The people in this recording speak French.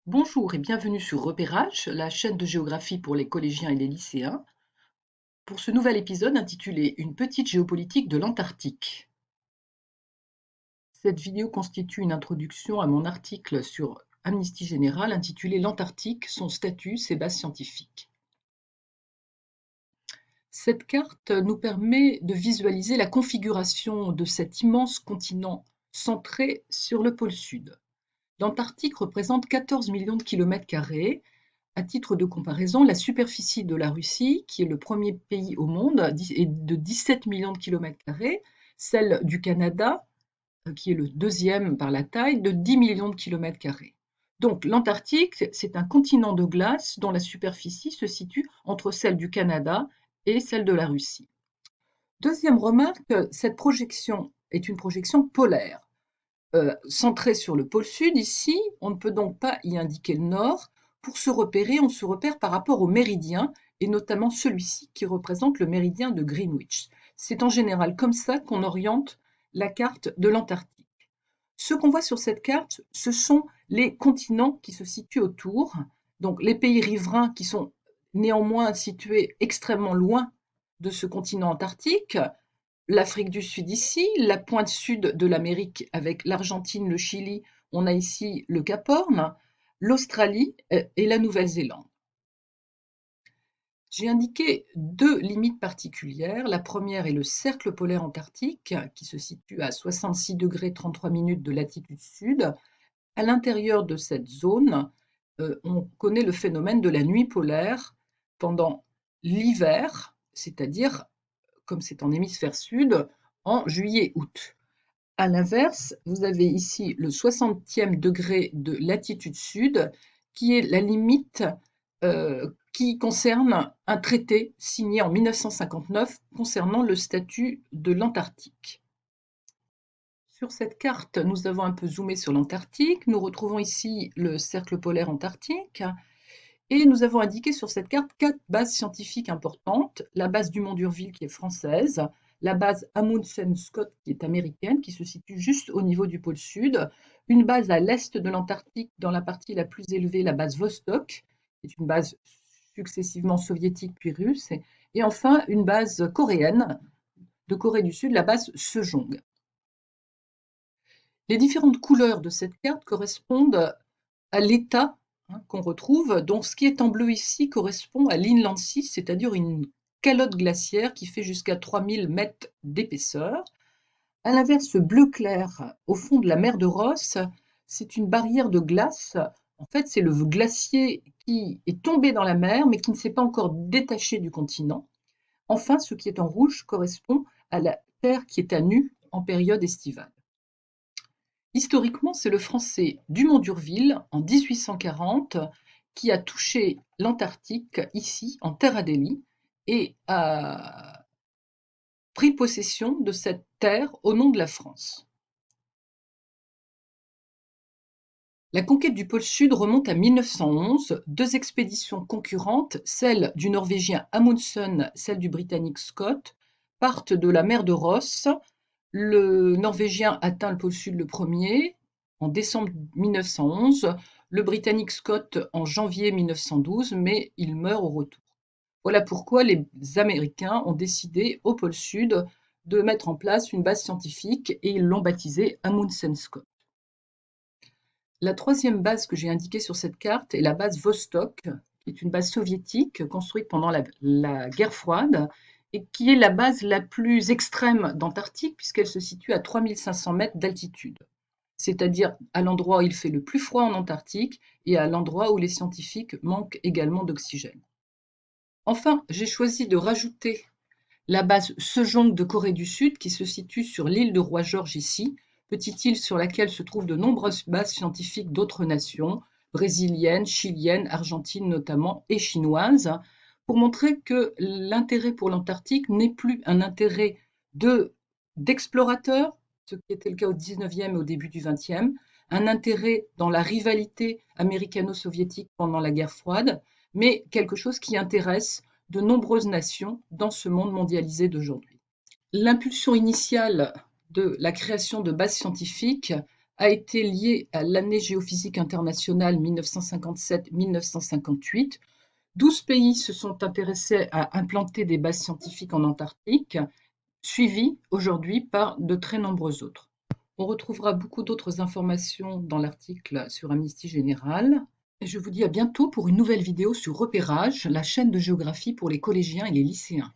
Bonjour et bienvenue sur Repérage, la chaîne de géographie pour les collégiens et les lycéens, pour ce nouvel épisode intitulé Une petite géopolitique de l'Antarctique. Cette vidéo constitue une introduction à mon article sur Amnesty Générale intitulé L'Antarctique, son statut, ses bases scientifiques. Cette carte nous permet de visualiser la configuration de cet immense continent centré sur le pôle sud. L'Antarctique représente 14 millions de kilomètres carrés. À titre de comparaison, la superficie de la Russie, qui est le premier pays au monde, est de 17 millions de kilomètres carrés, celle du Canada, qui est le deuxième par la taille, de 10 millions de kilomètres carrés. Donc l'Antarctique, c'est un continent de glace dont la superficie se situe entre celle du Canada et celle de la Russie. Deuxième remarque, cette projection est une projection polaire. Centrée sur le pôle sud, ici, on ne peut donc pas y indiquer le nord. Pour se repérer, on se repère par rapport au méridien, et notamment celui-ci qui représente le méridien de Greenwich. C'est en général comme ça qu'on oriente la carte de l'Antarctique. Ce qu'on voit sur cette carte, ce sont les continents qui se situent autour, donc les pays riverains qui sont néanmoins situés extrêmement loin de ce continent antarctique, l'Afrique du Sud ici, la pointe sud de l'Amérique avec l'Argentine, le Chili, on a ici le Cap Horn, l'Australie et la Nouvelle-Zélande. J'ai indiqué deux limites particulières. La première est le cercle polaire antarctique qui se situe à 66 degrés 33 minutes de latitude sud. À l'intérieur de cette zone, on connaît le phénomène de la nuit polaire pendant l'hiver, c'est-à-dire, comme c'est en hémisphère sud, en juillet-août. À l'inverse, vous avez ici le 60e degré de latitude sud, qui est la limite qui concerne un traité signé en 1959 concernant le statut de l'Antarctique. Sur cette carte, nous avons un peu zoomé sur l'Antarctique. Nous retrouvons ici le cercle polaire antarctique. Et nous avons indiqué sur cette carte 4 bases scientifiques importantes. La base du Mont d'Urville qui est française, la base Amundsen-Scott qui est américaine, qui se situe juste au niveau du pôle sud, une base à l'est de l'Antarctique dans la partie la plus élevée, la base Vostok, qui est une base successivement soviétique puis russe, et enfin une base coréenne de Corée du Sud, la base Sejong. Les différentes couleurs de cette carte correspondent à l'état qu'on retrouve. Donc, ce qui est en bleu ici correspond à l'Inland Sea, c'est-à-dire une calotte glaciaire qui fait jusqu'à 3000 mètres d'épaisseur. À l'inverse, ce bleu clair au fond de la mer de Ross, c'est une barrière de glace. En fait, c'est le glacier qui est tombé dans la mer, mais qui ne s'est pas encore détaché du continent. Enfin, ce qui est en rouge correspond à la terre qui est à nu en période estivale. Historiquement, c'est le Français Dumont d'Urville, en 1840, qui a touché l'Antarctique, ici, en terre Adélie, et a pris possession de cette terre au nom de la France. La conquête du pôle Sud remonte à 1911. Deux expéditions concurrentes, celle du Norvégien Amundsen, celle du Britannique Scott, partent de la mer de Ross. Le Norvégien atteint le pôle Sud le premier, en décembre 1911, le Britannique Scott en janvier 1912, mais il meurt au retour. Voilà pourquoi les Américains ont décidé au pôle Sud de mettre en place une base scientifique et ils l'ont baptisée Amundsen Scott. La troisième base que j'ai indiquée sur cette carte est la base Vostok, qui est une base soviétique construite pendant la guerre froide et qui est la base la plus extrême d'Antarctique puisqu'elle se situe à 3500 mètres d'altitude, c'est-à-dire à l'endroit où il fait le plus froid en Antarctique et à l'endroit où les scientifiques manquent également d'oxygène. Enfin, j'ai choisi de rajouter la base Sejong de Corée du Sud qui se situe sur l'île de Roi-George ici, petite île sur laquelle se trouvent de nombreuses bases scientifiques d'autres nations, brésiliennes, chiliennes, argentines notamment, et chinoises, pour montrer que l'intérêt pour l'Antarctique n'est plus un intérêt d'explorateurs, ce qui était le cas au 19e et au début du 20e, un intérêt dans la rivalité américano-soviétique pendant la guerre froide, mais quelque chose qui intéresse de nombreuses nations dans ce monde mondialisé d'aujourd'hui. L'impulsion initiale de la création de bases scientifiques a été liée à l'année géophysique internationale 1957-1958. 12 pays se sont intéressés à implanter des bases scientifiques en Antarctique, suivis aujourd'hui par de très nombreux autres. On retrouvera beaucoup d'autres informations dans l'article sur Amnesty Générale. Et je vous dis à bientôt pour une nouvelle vidéo sur Repérage, la chaîne de géographie pour les collégiens et les lycéens.